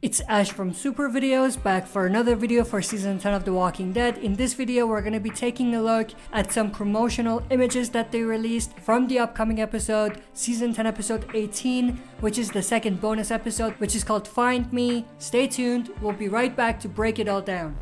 It's Ash from Super Videos, back for another video for Season 10 of The Walking Dead. In this video, we're going to be taking a look at some promotional images that they released from the upcoming episode, Season 10 episode 18, which is the second bonus episode, which is called Find Me. Stay tuned, we'll be right back to break it all down.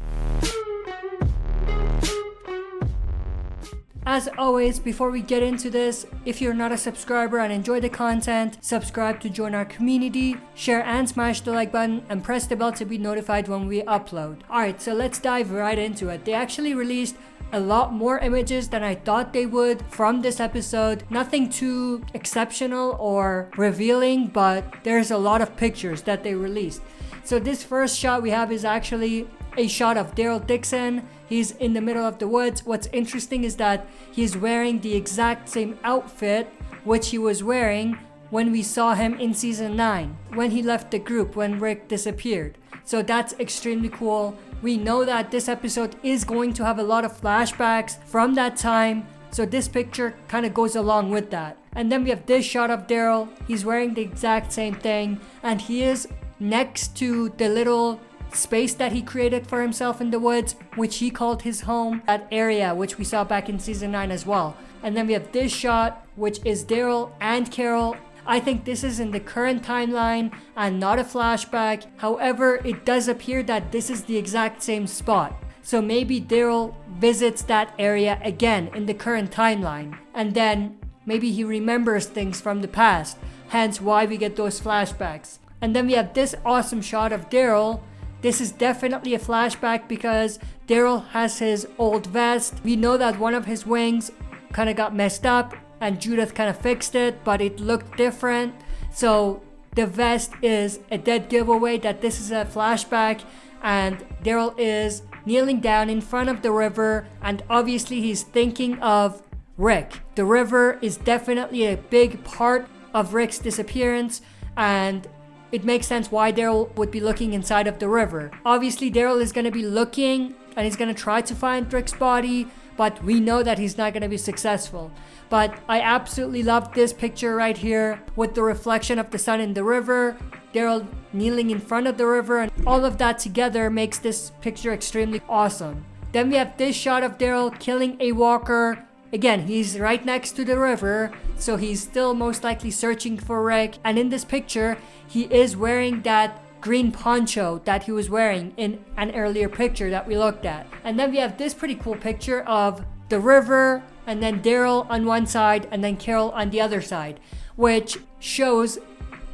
As always, before we get into this, if you're not a subscriber and enjoy the content, subscribe to join our community, share and smash the like button, and press the bell to be notified when we upload. Alright, so let's dive right into it. They actually released a lot more images than I thought they would from this episode. Nothing too exceptional or revealing, but there's a lot of pictures that they released. So this first shot we have is actually a shot of Daryl Dixon. He's in the middle of the woods. What's interesting is that he's wearing the exact same outfit which he was wearing when we saw him in season 9, when he left the group, when Rick disappeared. So that's extremely cool. We know that this episode is going to have a lot of flashbacks from that time, so this picture kind of goes along with that. And then we have this shot of Daryl. He's wearing the exact same thing, and he is next to the little space that he created for himself in the woods, which he called his home, that area which we saw back in season 9 as well. And then we have this shot, which is Daryl and Carol. I think this is in the current timeline and not a flashback. However, it does appear that this is the exact same spot. So maybe Daryl visits that area again in the current timeline, and then maybe he remembers things from the past, hence why we get those flashbacks. And then we have this awesome shot of Daryl. This is definitely a flashback because Daryl has his old vest. We know that one of his wings kind of got messed up and Judith kind of fixed it, but it looked different. So the vest is a dead giveaway that this is a flashback, and Daryl is kneeling down in front of the river, and obviously he's thinking of Rick. The river is definitely a big part of Rick's disappearance, and it makes sense why Daryl would be looking inside of the river. Obviously, Daryl is going to be looking and he's going to try to find Rick's body, but we know that he's not going to be successful. But I absolutely love this picture right here with the reflection of the sun in the river, Daryl kneeling in front of the river, and all of that together makes this picture extremely awesome. Then we have this shot of Daryl killing a walker. Again, he's right next to the river, so he's still most likely searching for Rick. And in this picture, he is wearing that green poncho that he was wearing in an earlier picture that we looked at. And then we have this pretty cool picture of the river, and then Daryl on one side, and then Carol on the other side, which shows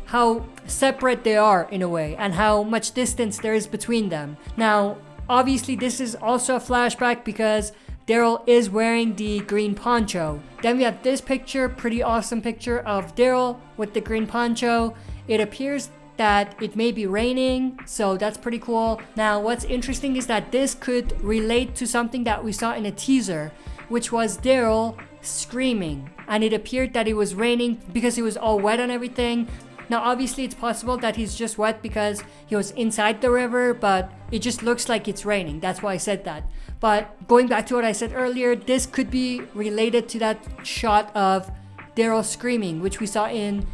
how separate they are in a way, and how much distance there is between them. Now, obviously this is also a flashback because Daryl is wearing the green poncho. Then we have this picture, pretty awesome picture of Daryl with the green poncho. It appears that it may be raining, so that's pretty cool. Now, what's interesting is that this could relate to something that we saw in a teaser, which was Daryl screaming. And it appeared that it was raining because he was all wet and everything. Now, obviously, it's possible that he's just wet because he was inside the river, but it just looks like it's raining. That's why I said that. But going back to what I said earlier, this could be related to that shot of Daryl screaming, which we saw in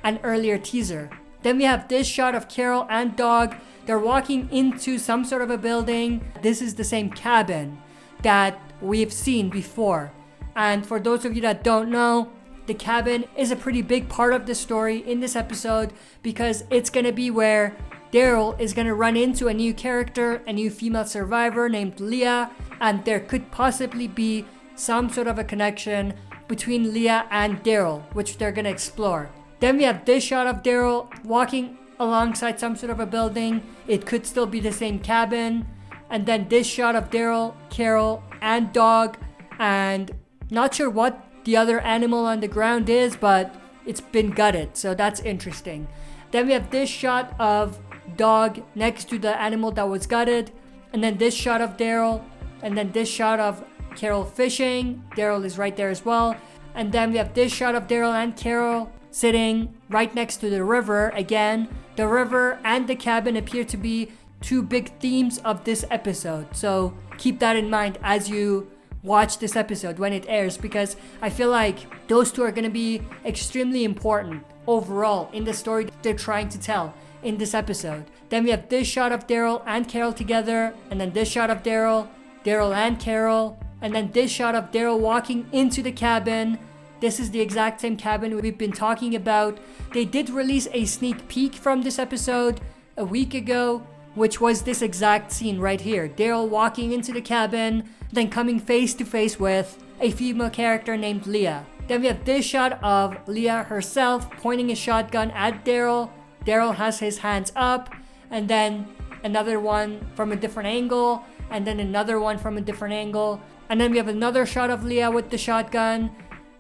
an earlier teaser. Then we have this shot of Carol and Dog. They're walking into some sort of a building. This is the same cabin that we've seen before. And for those of you that don't know, the cabin is a pretty big part of the story in this episode because it's going to be where Daryl is going to run into a new character, a new female survivor named Leah, and there could possibly be some sort of a connection between Leah and Daryl, which they're going to explore. Then we have this shot of Daryl walking alongside some sort of a building. It could still be the same cabin. And then this shot of Daryl, Carol, and Dog, and not sure what the other animal on the ground is, but it's been gutted, so that's interesting. Then we have this shot of Dog next to the animal that was gutted, and then this shot of Daryl, and then this shot of Carol fishing. Daryl is right there as well. And then we have this shot of Daryl and Carol sitting right next to the river again. The river and the cabin appear to be two big themes of this episode, so keep that in mind as you watch this episode when it airs, because I feel like those two are going to be extremely important overall in the story they're trying to tell in this episode. Then we have this shot of Daryl and Carol together, and then this shot of Daryl and Carol, and then this shot of Daryl walking into the cabin. This is the exact same cabin we've been talking about. They did release a sneak peek from this episode a week ago, which was this exact scene right here. Daryl walking into the cabin, then coming face to face with a female character named Leah. Then we have this shot of Leah herself pointing a shotgun at Daryl. Daryl has his hands up, and then another one from a different angle, and then another one from a different angle. And then we have another shot of Leah with the shotgun,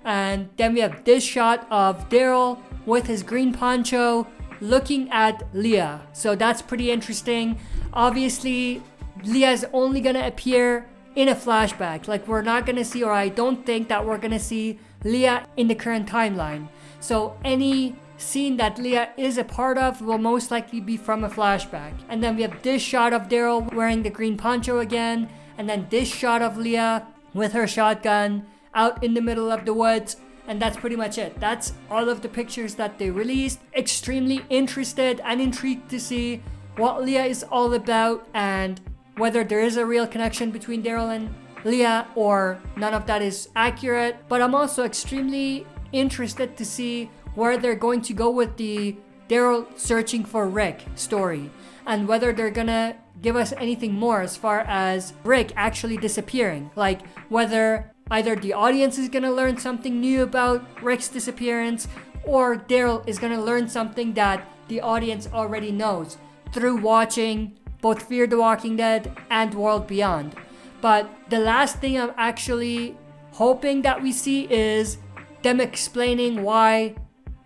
and then we have this shot of Daryl with his green poncho looking at Leah. So that's pretty interesting. Obviously, Leah's only gonna appear in a flashback. Like, we're not gonna see, or I don't think that we're gonna see Leah in the current timeline. So any scene that Leah is a part of will most likely be from a flashback. And then we have this shot of Daryl wearing the green poncho again, and then this shot of Leah with her shotgun out in the middle of the woods. And that's pretty much it. That's all of the pictures that they released. Extremely interested and intrigued to see what Leah is all about, and whether there is a real connection between Daryl and Leah or none of that is accurate. But I'm also extremely interested to see where they're going to go with the Daryl searching for Rick story, and whether they're gonna give us anything more as far as Rick actually disappearing. Like, whether either the audience is gonna learn something new about Rick's disappearance, or Daryl is gonna learn something that the audience already knows through watching both Fear the Walking Dead and World Beyond. But the last thing I'm actually hoping that we see is them explaining why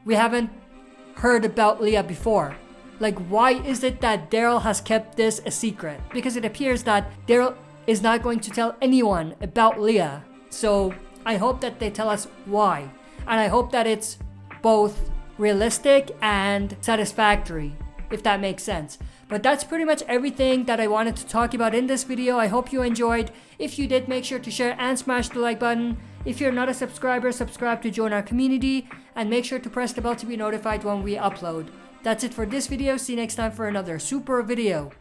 we haven't heard about Leah before. Like, why is it that Daryl has kept this a secret? Because it appears that Daryl is not going to tell anyone about Leah. So I hope that they tell us why. And I hope that it's both realistic and satisfactory, if that makes sense. But that's pretty much everything that I wanted to talk about in this video. I hope you enjoyed. If you did, make sure to share and smash the like button. If you're not a subscriber, subscribe to join our community, and make sure to press the bell to be notified when we upload. That's it for this video. See you next time for another super video.